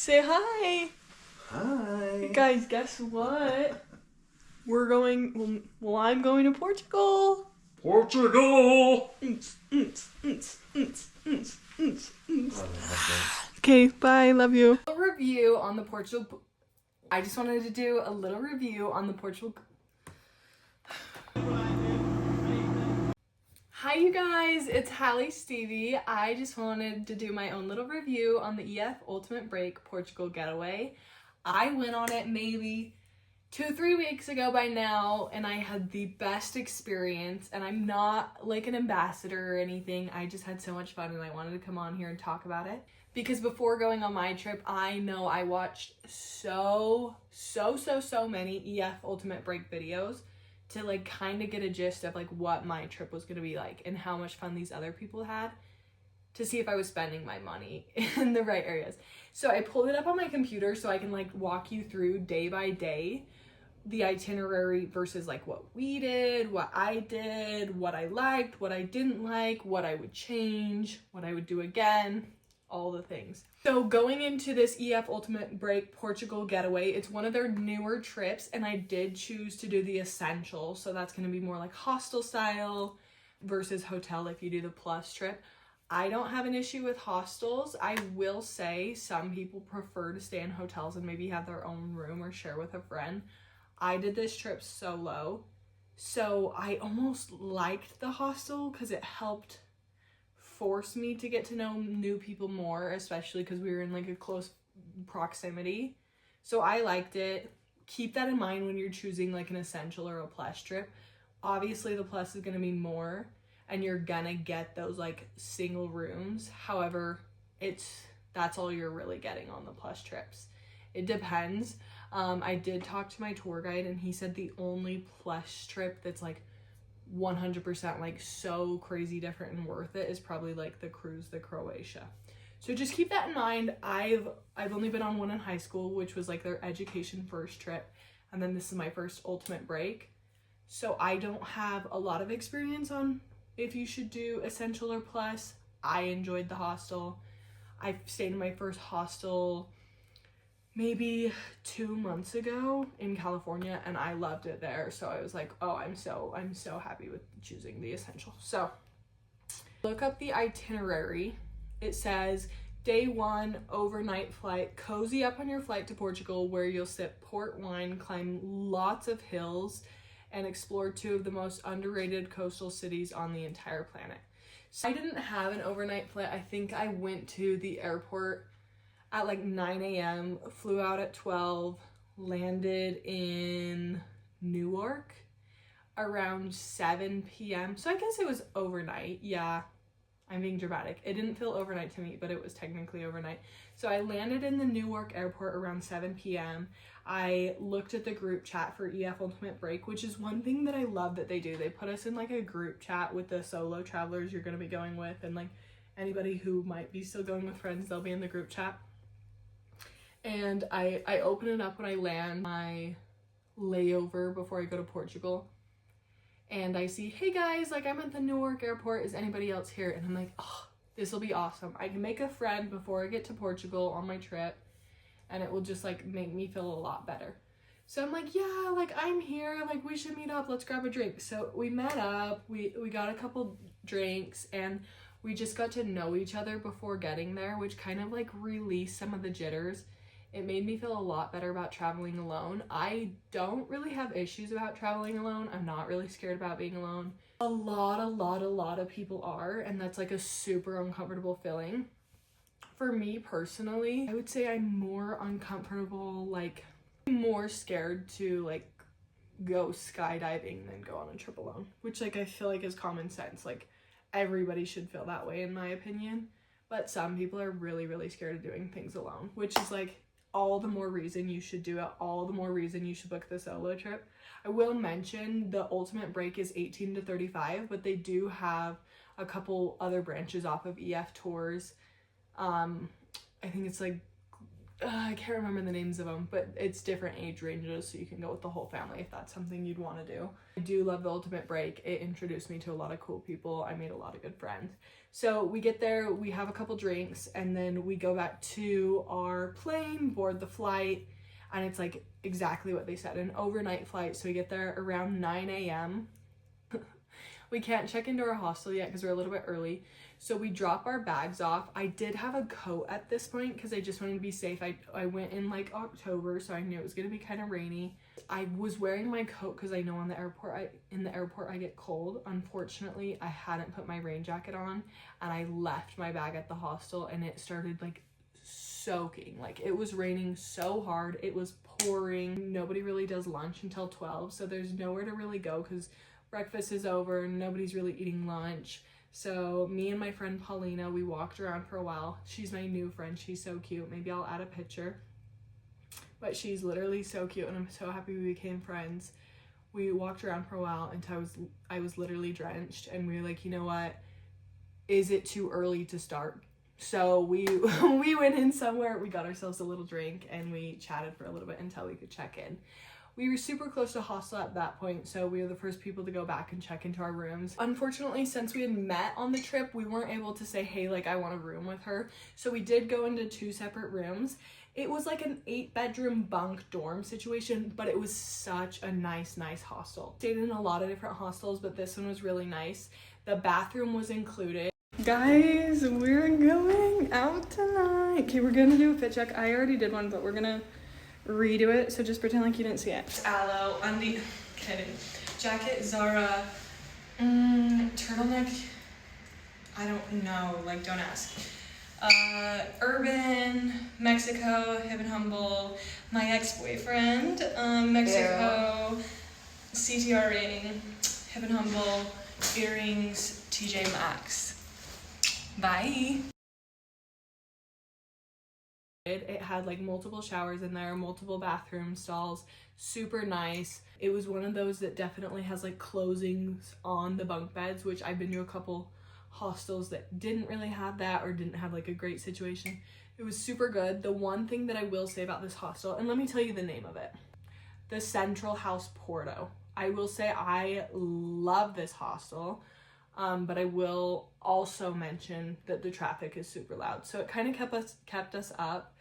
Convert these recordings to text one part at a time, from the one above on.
Say hi. Hi. Guys, guess what? We're going, I'm going to Portugal. Portugal. Okay, bye, love you. A review on the Portugal. I just wanted to do a little review on the Portugal. Hi you guys, it's Hallie Stevie. I just wanted to do my own little review on the EF Ultimate Break Portugal Getaway. I went on it maybe 2-3 weeks ago by now, and I had the best experience, and I'm not like an ambassador or anything. I just had so much fun and I wanted to come on here and talk about it. Because before going on my trip, I know I watched so many EF Ultimate Break videos to like kind of get a gist of like what my trip was going to be like and how much fun these other people had, to see if I was spending my money in the right areas. So I pulled it up on my computer so I can like walk you through day by day the itinerary versus like what we did, what I did, what I liked, what I didn't like, what I would change, what I would do again, all the things. So going into this EF Ultimate Break Portugal Getaway, it's one of their newer trips, and I did choose to do the essential. So that's going to be more like hostel style versus hotel if you do the plus trip. I don't have an issue with hostels. I will say some people prefer to stay in hotels and maybe have their own room or share with a friend. I did this trip solo, so I almost liked the hostel because it helped force me to get to know new people more, especially because we were in like a close proximity. So I liked it. Keep that in mind when you're choosing like an essential or a plus trip. Obviously the plus is going to be more and you're gonna get those like single rooms. However, that's all you're really getting on the plus trips. It depends. I did talk to my tour guide and he said the only plus trip that's like 100% like so crazy different and worth it is probably like the cruise to Croatia. So just keep that in mind. I've only been on one in high school, which was like their education first trip, and then this is my first ultimate break. So I don't have a lot of experience on if you should do essential or plus. I enjoyed the hostel. I stayed in my first hostel maybe 2 months ago in California, and I loved it there. So I was like, oh, I'm so happy with choosing the essential. So look up the itinerary. It says day 1 overnight flight, cozy up on your flight to Portugal, where you'll sip port wine, climb lots of hills, and explore 2 of the most underrated coastal cities on the entire planet. So I didn't have an overnight flight. I think I went to the airport at like 9 a.m, flew out at 12, landed in Newark around 7 p.m. So I guess it was overnight. Yeah, I'm being dramatic. It didn't feel overnight to me, but it was technically overnight. So I landed in the Newark airport around 7 p.m. I looked at the group chat for EF Ultimate Break, which is one thing that I love that they do. They put us in like a group chat with the solo travelers you're going to be going with, and like anybody who might be still going with friends, they'll be in the group chat. And I open it up when I land my layover before I go to Portugal. And I see, hey guys, like I'm at the Newark airport. Is anybody else here? And I'm like, oh, this will be awesome. I can make a friend before I get to Portugal on my trip. And it will just like make me feel a lot better. So I'm like, yeah, like I'm here. Like we should meet up. Let's grab a drink. So we met up. We got a couple drinks and we just got to know each other before getting there, which kind of like released some of the jitters. It made me feel a lot better about traveling alone. I don't really have issues about traveling alone. I'm not really scared about being alone. A lot of people are, and that's like a super uncomfortable feeling. For me personally, I would say I'm more uncomfortable, like more scared to like go skydiving than go on a trip alone, which like I feel like is common sense. Like everybody should feel that way in my opinion, but some people are really scared of doing things alone, which is like all the more reason you should do it, all the more reason you should book the solo trip. I will mention the ultimate break is 18 to 35, but they do have a couple other branches off of EF tours. I think it's like I can't remember the names of them, but it's different age ranges, so you can go with the whole family if that's something you'd want to do. I do love the ultimate break. It introduced me to a lot of cool people. I made a lot of good friends. So we get there, we have a couple drinks, and then we go back to our plane, board the flight, and it's like exactly what they said, an overnight flight. So we get there around 9 a.m. We can't check into our hostel yet because we're a little bit early. So we drop our bags off. I did have a coat at this point because I just wanted to be safe. I went in like October, so I knew it was going to be kind of rainy. I was wearing my coat because I know in the airport I get cold. Unfortunately, I hadn't put my rain jacket on, and I left my bag at the hostel, and it started like soaking. Like, it was raining so hard. It was pouring. Nobody really does lunch until 12, so there's nowhere to really go because breakfast is over and nobody's really eating lunch. So me and my friend Paulina, we walked around for a while. She's my new friend. She's so cute. Maybe I'll add a picture. But she's literally so cute, and I'm so happy we became friends. We walked around for a while until I was literally drenched, and we were like, you know what? Is it too early to start? So we went in somewhere, we got ourselves a little drink, and we chatted for a little bit until we could check in. We were super close to hostel at that point, so we were the first people to go back and check into our rooms. Unfortunately, since we had met on the trip, we weren't able to say, hey, like, I want a room with her. So we did go into 2 separate rooms. It was like an 8-bedroom bunk dorm situation, but it was such a nice hostel. Stayed in a lot of different hostels, but this one was really nice. The bathroom was included. Guys, we're going out tonight. Okay, we're gonna do a fit check. I already did one, but we're gonna redo it, so just pretend like you didn't see it. Aloe, undie, kidding. Jacket, Zara, turtleneck, I don't know, like, don't ask. Urban, Mexico, Hip and Humble, my ex-boyfriend, Mexico, CTR ring, Hip and Humble, earrings, TJ Maxx. Bye. It had like multiple showers in there, multiple bathroom stalls, super nice. It was one of those that definitely has like closings on the bunk beds, which I've been to a couple hostels that didn't really have that or didn't have like a great situation. It was super good. The one thing that I will say about this hostel, and let me tell you the name of it, the Central House Porto. I will say I love this hostel. But I will also mention that the traffic is super loud. So it kind of kept us up,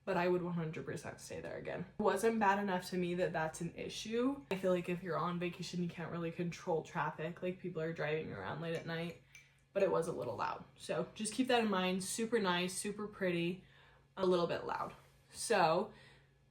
but I would 100% stay there again. It wasn't bad enough to me that that's an issue. I feel like if you're on vacation, you can't really control traffic. Like, people are driving around late at night, but it was a little loud. So just keep that in mind. Super nice, super pretty, a little bit loud. So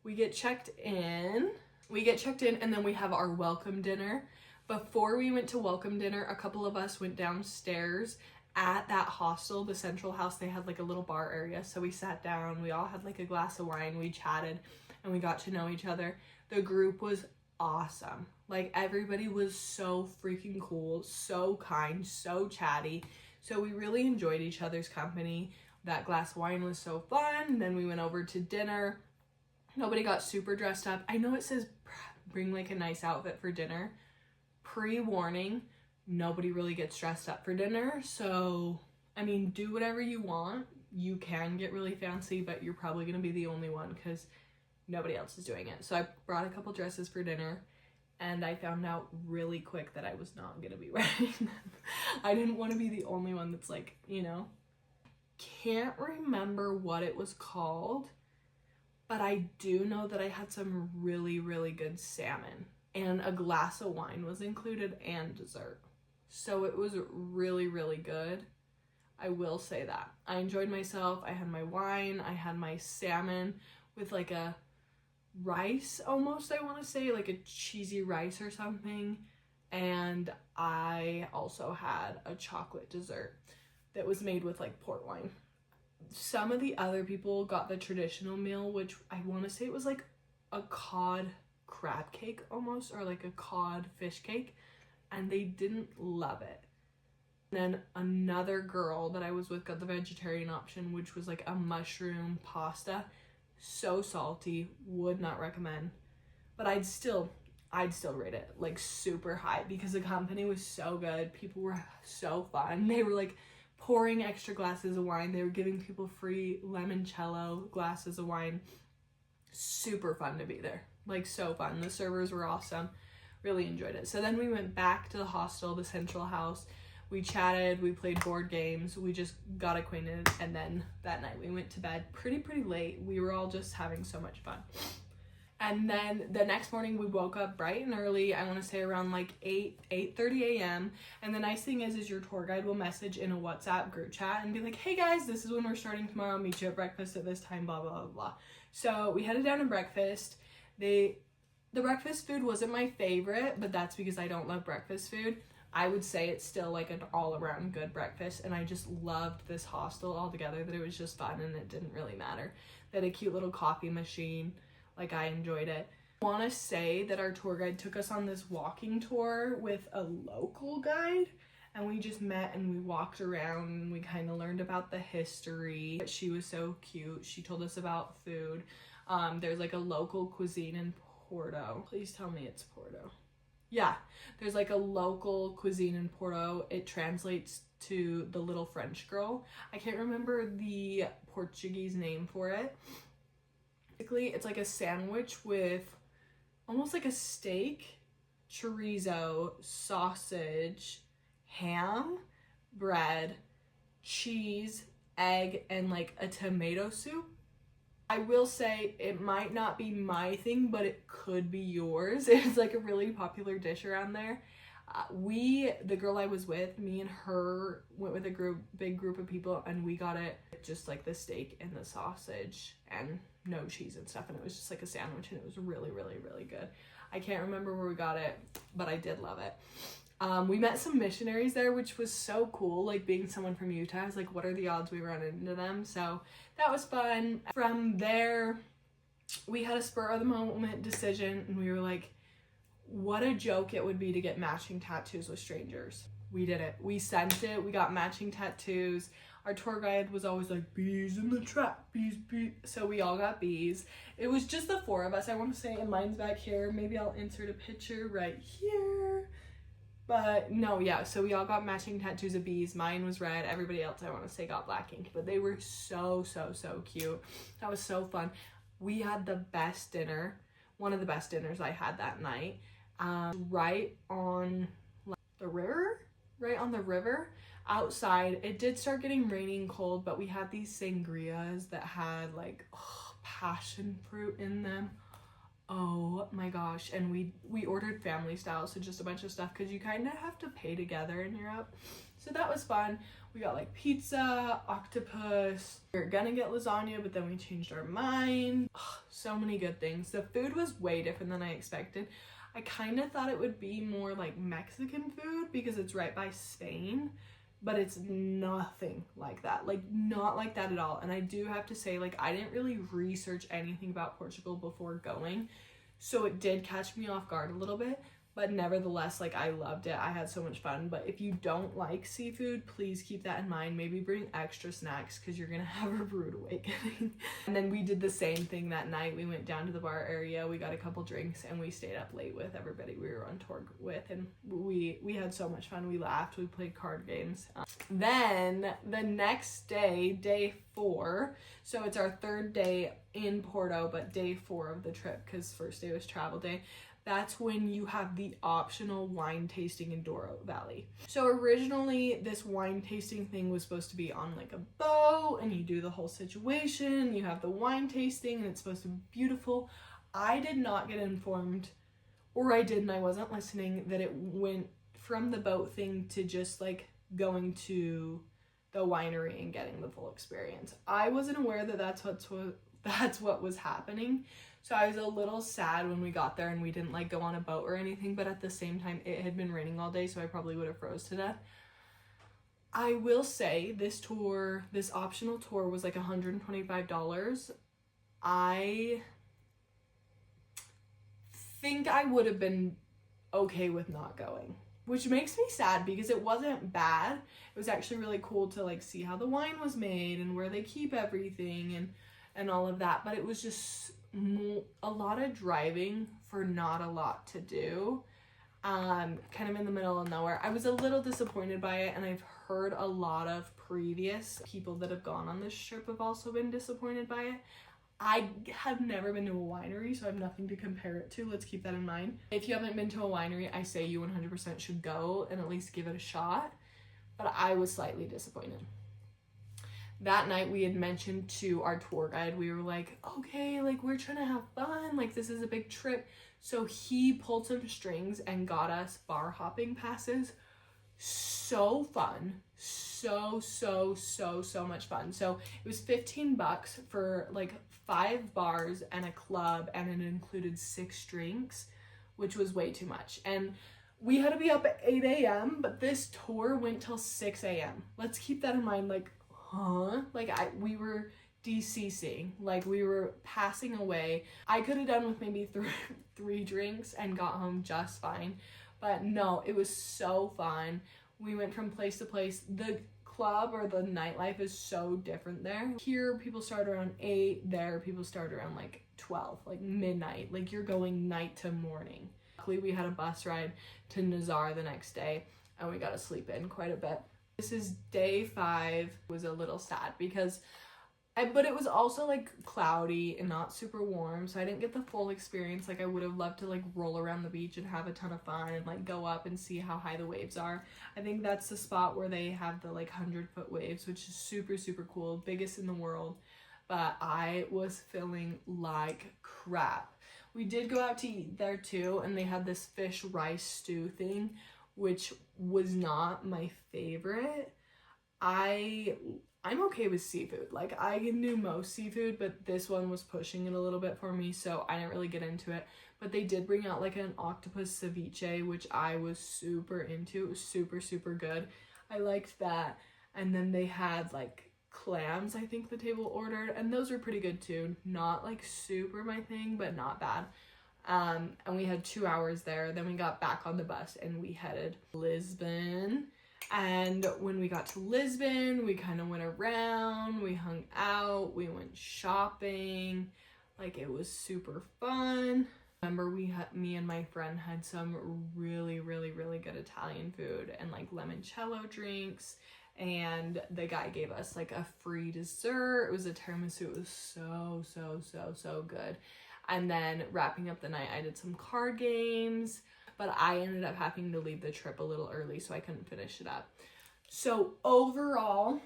we get checked in, and then we have our welcome dinner. Before we went to welcome dinner, a couple of us went downstairs at that hostel, the Central House. They had like a little bar area, so we sat down, we all had like a glass of wine, we chatted, and we got to know each other. The group was awesome. Like, everybody was so freaking cool, so kind, so chatty. So we really enjoyed each other's company. That glass of wine was so fun. Then we went over to dinner. Nobody got super dressed up. I know it says bring like a nice outfit for dinner. Pre-warning, nobody really gets dressed up for dinner, so I mean, do whatever you want. You can get really fancy, but you're probably gonna be the only one because nobody else is doing it. So I brought a couple dresses for dinner, and I found out really quick that I was not gonna be wearing them. I didn't want to be the only one that's like, you know. Can't remember what it was called, but I do know that I had some really good salmon. And a glass of wine was included and dessert. So it was really good. I will say that. I enjoyed myself. I had my wine. I had my salmon with like a rice almost, I want to say, like a cheesy rice or something. And I also had a chocolate dessert that was made with like port wine. Some of the other people got the traditional meal, which I want to say it was like a cod crab cake almost, or like a cod fish cake, and they didn't love it. And then another girl that I was with got the vegetarian option, which was like a mushroom pasta. So salty, would not recommend, but I'd still rate it like super high because the company was so good. People were so fun. They were like pouring extra glasses of wine. They were giving people free limoncello glasses of wine. Super fun to be there. Like, so fun. The servers were awesome. Really enjoyed it. So then we went back to the hostel, the central house. We chatted, we played board games, we just got acquainted, and then that night we went to bed pretty late. We were all just having so much fun. And then the next morning we woke up bright and early. I want to say around like 8:30 a.m. And the nice thing is your tour guide will message in a WhatsApp group chat and be like, hey guys, this is when we're starting tomorrow. Meet you at breakfast at this time, blah, blah, blah, blah. So we headed down to breakfast. The breakfast food wasn't my favorite, but that's because I don't love breakfast food. I would say it's still like an all-around good breakfast, and I just loved this hostel altogether, that it was just fun and it didn't really matter. They had a cute little coffee machine. Like, I enjoyed it. I want to say that our tour guide took us on this walking tour with a local guide, and we just met and we walked around and we kind of learned about the history. She was so cute. She told us about food. There's like a local cuisine in Porto. Please tell me it's Porto. Yeah, there's like a local cuisine in Porto. It translates to the little French girl. I can't remember the Portuguese name for it. Basically, it's like a sandwich with almost like a steak, chorizo, sausage, ham, bread, cheese, egg, and like a tomato soup. I will say it might not be my thing, but it could be yours. It's like a really popular dish around there. The girl I was with, me and her went with a big group of people, and we got it just like the steak and the sausage and no cheese and stuff, and it was just like a sandwich, and it was really good. I can't remember where we got it, but I did love it. We met some missionaries there, which was so cool. Like, being someone from Utah, I was like, what are the odds we run into them? So that was fun. From there, we had a spur of the moment decision, and we were like, what a joke it would be to get matching tattoos with strangers. We did it. We sent it. We got matching tattoos. Our tour guide was always like, bees in the trap, bees. So we all got bees. It was just the four of us, I want to say, and mine's back here. Maybe I'll insert a picture right here. But no, yeah, so we all got matching tattoos of bees. Mine was red. Everybody else, I want to say, got black ink. But they were so cute. That was so fun. We had the best dinner. One of the best dinners I had that night. Right on the river. Outside, it did start getting rainy and cold, but we had these sangrias that had like passion fruit in them. Oh my gosh. And we ordered family style, so just a bunch of stuff, because you kind of have to pay together in Europe. So that was fun. We got like pizza, octopus. We were gonna get lasagna, but then we changed our mind. So many good things. The food was way different than I expected. I kind of thought it would be more like Mexican food because it's right by Spain, but it's nothing like that. Like, not like that at all. And I do have to say, like, I didn't really research anything about Portugal before going, so it did catch me off guard a little bit. But nevertheless, like, I loved it. I had so much fun. But if you don't like seafood, please keep that in mind. Maybe bring extra snacks, because you're gonna have a rude awakening. And then we did the same thing that night. We went down to the bar area, we got a couple drinks, and we stayed up late with everybody we were on tour with. And we had so much fun. We laughed, we played card games. Then the next day, day 4, so it's our third day in Porto, but day 4 of the trip, because first day was travel day. That's when you have the optional wine tasting in Douro Valley. So originally, this wine tasting thing was supposed to be on like a boat, and you do the whole situation, you have the wine tasting, and it's supposed to be beautiful. I did not get informed, or I did and I wasn't listening, that it went from the boat thing to just like going to the winery and getting the full experience. I wasn't aware that that's what was happening. So I was a little sad when we got there and we didn't like go on a boat or anything, but at the same time, it had been raining all day, so I probably would have froze to death. I will say this optional tour was like $125. I think I would have been okay with not going, which makes me sad because it wasn't bad. It was actually really cool to like see how the wine was made and where they keep everything and all of that, but it was just a lot of driving for not a lot to do, kind of in the middle of nowhere. I was a little disappointed by it, and I've heard a lot of previous people that have gone on this trip have also been disappointed by it. I have never been to a winery, so I have nothing to compare it to. Let's keep that in mind. If you haven't been to a winery, I say you 100% should go and at least give it a shot. But I was slightly disappointed. That night we had mentioned to our tour guide, we were like, okay, like we're trying to have fun. Like this is a big trip. So he pulled some strings and got us bar hopping passes. So fun. So much fun. So it was $15 for like 5 bars and a club, and it included 6 drinks, which was way too much. And we had to be up at 8 a.m., but this tour went till 6 a.m. Let's keep that in mind. Like, huh? Like we were DCC, like we were passing away. I could have done with maybe three drinks and got home just fine, but no, it was so fun. We went from place to place. The club or the nightlife is so different there. Here people start around 8, there people start around like 12, like midnight. Like you're going night to morning. Luckily we had a bus ride to Nazar the next day and we got to sleep in quite a bit. This is day 5. It was a little sad because but it was also like cloudy and not super warm, so I didn't get the full experience. Like I would have loved to like roll around the beach and have a ton of fun and like go up and see how high the waves are. I think that's the spot where they have the like 100-foot waves, which is super cool, biggest in the world. But I was feeling like crap. We did go out to eat there too, and they had this fish rice stew thing, which was not my favorite. I'm okay with seafood. Like I can do most seafood, but this one was pushing it a little bit for me, so I didn't really get into it. But they did bring out like an octopus ceviche, which I was super into. It was super good. I liked that. And then they had like clams, I think the table ordered, and those were pretty good too. Not like super my thing, but not bad. And we had 2 hours there. Then we got back on the bus and we headed to Lisbon. And when we got to Lisbon, we kind of went around, we hung out, we went shopping. Like it was super fun. Remember me and my friend had some really good Italian food and like limoncello drinks. And the guy gave us like a free dessert. It was a tiramisu. It was so good. And then wrapping up the night, I did some card games. But I ended up having to leave the trip a little early, so I couldn't finish it up. So overall,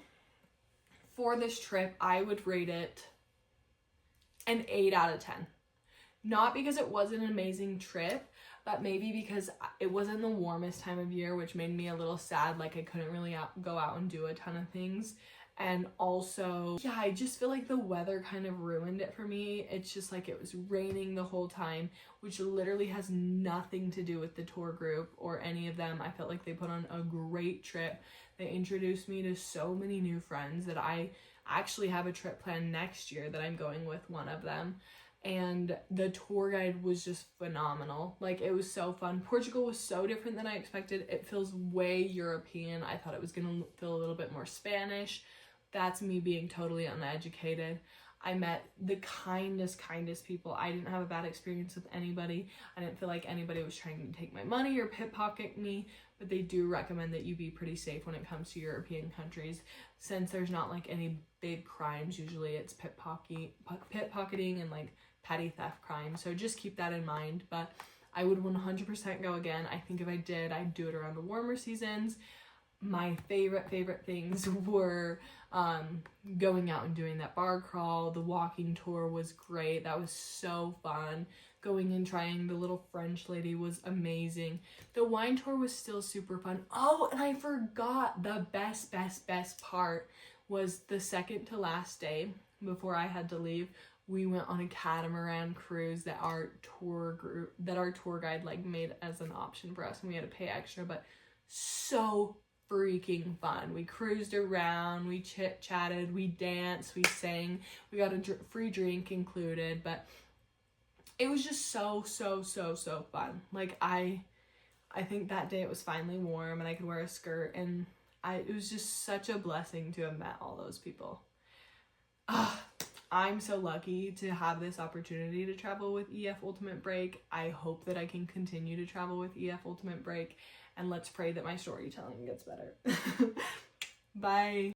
for this trip, I would rate it an 8 out of 10. Not because it wasn't an amazing trip, but maybe because it wasn't the warmest time of year, which made me a little sad. Like I couldn't really go out and do a ton of things. And also, yeah, I just feel like the weather kind of ruined it for me. It's just like it was raining the whole time, which literally has nothing to do with the tour group or any of them. I felt like they put on a great trip. They introduced me to so many new friends that I actually have a trip planned next year that I'm going with one of them. And the tour guide was just phenomenal. Like it was so fun. Portugal was so different than I expected. It feels way European. I thought it was gonna feel a little bit more Spanish. That's me being totally uneducated. I met the kindest people. I didn't have a bad experience with anybody. I didn't feel like anybody was trying to take my money or pickpocket me, but they do recommend that you be pretty safe when it comes to European countries. Since there's not like any big crimes, usually it's pickpocketing and like petty theft crimes. So just keep that in mind. But I would 100% go again. I think if I did, I'd do it around the warmer seasons. My favorite things were going out and doing that bar crawl. The walking tour was great. That was so fun. Going and trying the little French lady was amazing. The wine tour was still super fun. Oh, and I forgot the best part was the second to last day before I had to leave. We went on a catamaran cruise that our tour guide like made as an option for us, and we had to pay extra, but so freaking fun. We cruised around, we chit-chatted, we danced, we sang, we got a free drink included, but it was just so fun. Like I think that day it was finally warm and I could wear a skirt, and it was just such a blessing to have met all those people. I'm so lucky to have this opportunity to travel with EF Ultimate Break. I hope that I can continue to travel with EF Ultimate Break, and let's pray that my storytelling gets better. Bye.